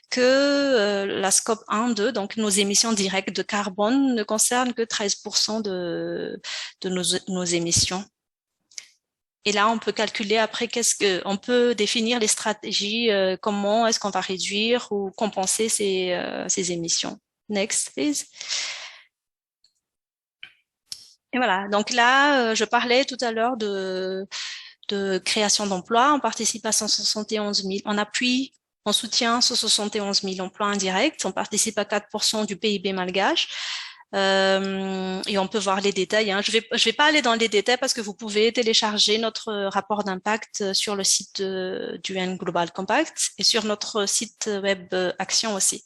que la scope 1-2, donc nos émissions directes de carbone, ne concernent que 13% de nos émissions. Et là, on peut calculer après on peut définir les stratégies, comment est-ce qu'on va réduire ou compenser ces émissions. Next, please. Et voilà. Donc là, je parlais tout à l'heure de création d'emplois. On participe à 171 000. On soutient 171 000 emplois indirects. On participe à 4% du PIB malgache. Et on peut voir les détails. Hein. Je vais pas aller dans les détails parce que vous pouvez télécharger notre rapport d'impact sur le site du UN Global Compact et sur notre site web Action aussi.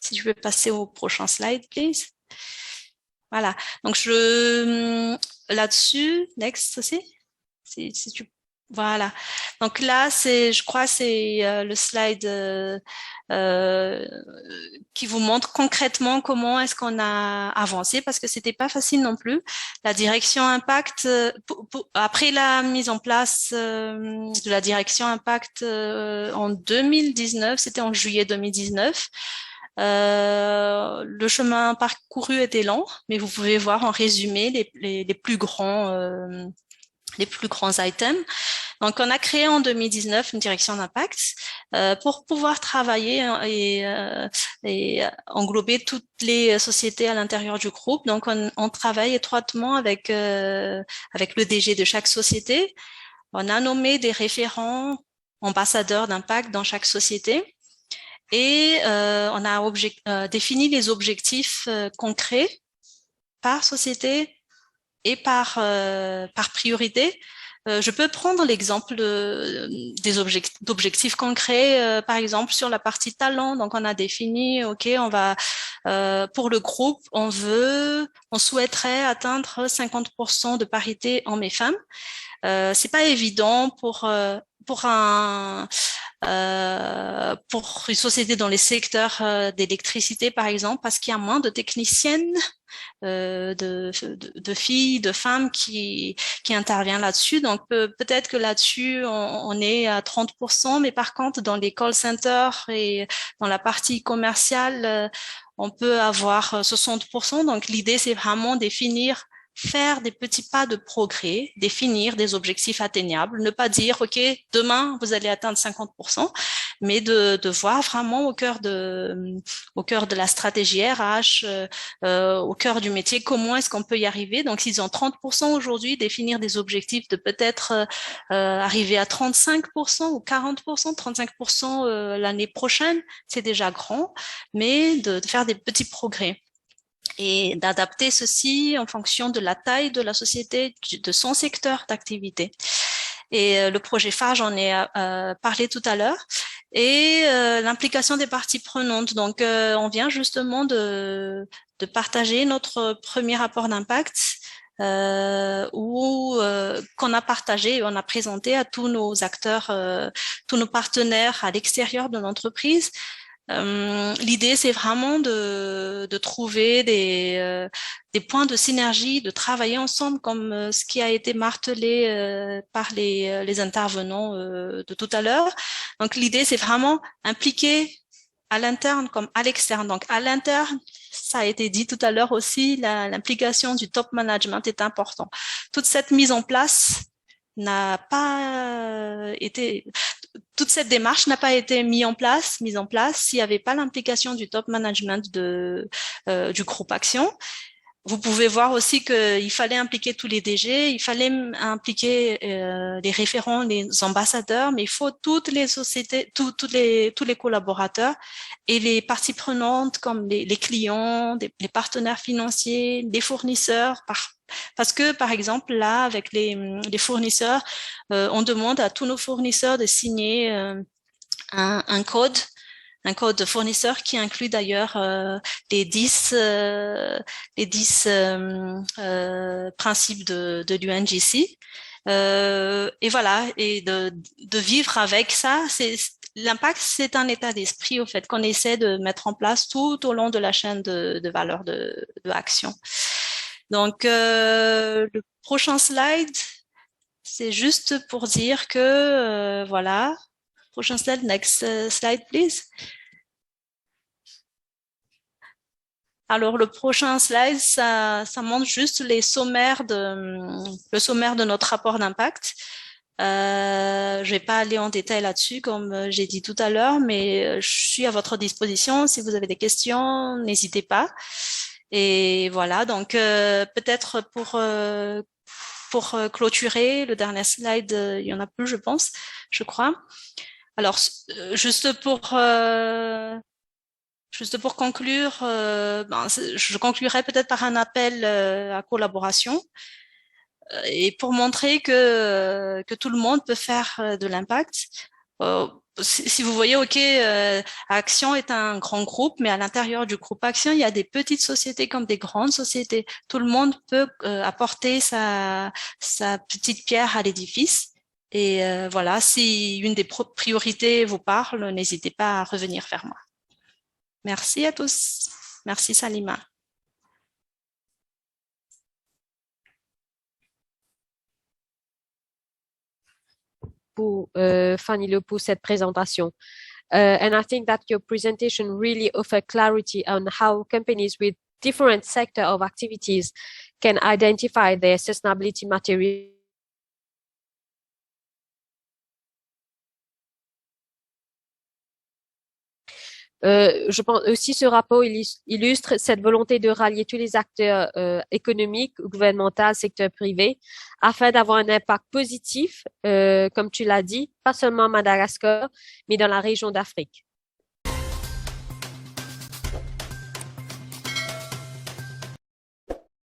Si je peux passer au prochain slide, please. Voilà. Donc là-dessus, next aussi. Si tu voilà. Donc là, je crois, c'est le slide qui vous montre concrètement comment est-ce qu'on a avancé, parce que c'était pas facile non plus. La direction impact, après la mise en place de la direction impact en 2019, c'était en juillet 2019. Le chemin parcouru était lent, mais vous pouvez voir en résumé les plus grands items. Donc, on a créé en 2019 une direction d'impact pour pouvoir travailler et englober toutes les sociétés à l'intérieur du groupe. Donc, on travaille étroitement avec le DG de chaque société. On a nommé des référents ambassadeurs d'impact dans chaque société. Et on a défini les objectifs concrets par société et par priorité Je peux prendre l'exemple d'objectifs concrets, par exemple sur la partie talent. Donc, on a défini, ok, on va pour le groupe, on souhaiterait atteindre 50% de parité hommes et femmes. C'est pas évident pour une société dans les secteurs d'électricité, par exemple, parce qu'il y a moins de techniciennes, de filles, de femmes qui interviennent là-dessus. Donc peut-être que là-dessus on est à 30%, mais par contre dans les call centers et dans la partie commerciale, on peut avoir 60%. Donc l'idée c'est vraiment faire des petits pas de progrès, définir des objectifs atteignables, ne pas dire, OK, demain, vous allez atteindre 50%, mais de voir vraiment au cœur de la stratégie RH, au cœur du métier, comment est-ce qu'on peut y arriver. Donc, s'ils ont 30% aujourd'hui, définir des objectifs de peut-être arriver à 35% ou 40%, 35% l'année prochaine, c'est déjà grand, mais de faire des petits progrès. Et d'adapter ceci en fonction de la taille de la société, de son secteur d'activité. Et le projet phare, j'en ai parlé tout à l'heure, et l'implication des parties prenantes. Donc, on vient justement de partager notre premier rapport d'impact qu'on a partagé et on a présenté à tous nos acteurs, tous nos partenaires à l'extérieur de l'entreprise. L'idée, c'est vraiment de trouver des points de synergie, de travailler ensemble, comme ce qui a été martelé par les intervenants de tout à l'heure. Donc, l'idée, c'est vraiment impliquer à l'interne comme à l'externe. Donc, à l'interne, ça a été dit tout à l'heure aussi, l'implication du top management est important. Toute cette mise en place toute cette démarche n'a pas été mise en place s'il n'y avait pas l'implication du top management du groupe Action. Vous pouvez voir aussi qu'il fallait impliquer tous les DG, il fallait impliquer les référents, les ambassadeurs, mais il faut toutes les sociétés, tous les collaborateurs et les parties prenantes comme les clients, les partenaires financiers, les fournisseurs, parce que, par exemple, là, avec les fournisseurs, on demande à tous nos fournisseurs de signer un code de fournisseur qui inclut d'ailleurs les 10 principes de l'UNGC. Et voilà, et de vivre avec ça, l'impact, c'est un état d'esprit au fait qu'on essaie de mettre en place tout au long de la chaîne de valeur de Action. Donc, le prochain slide, c'est juste pour dire que, voilà. Prochain slide, next slide, please. Alors, le prochain slide, ça montre juste le sommaire de notre rapport d'impact. Je vais pas aller en détail là-dessus, comme j'ai dit tout à l'heure, mais je suis à votre disposition. Si vous avez des questions, n'hésitez pas. Et voilà, donc peut-être pour clôturer, le dernier slide, il y en a plus, je crois. Alors, juste pour conclure, je conclurai peut-être par un appel à collaboration et pour montrer que tout le monde peut faire de l'impact. Si vous voyez, OK, Action est un grand groupe, mais à l'intérieur du groupe Action, il y a des petites sociétés comme des grandes sociétés. Tout le monde peut apporter sa petite pierre à l'édifice. Et voilà, si une des priorités vous parle, n'hésitez pas à revenir vers moi. Merci à tous. Merci Salima. Pour Fanny Le pour cette présentation. And I think that your presentation really offered clarity on how companies with different sector of activities can identify their sustainability material. Je pense aussi ce rapport illustre cette volonté de rallier tous les acteurs économiques, gouvernementaux, secteur privé, afin d'avoir un impact positif, comme tu l'as dit, pas seulement à Madagascar, mais dans la région d'Afrique.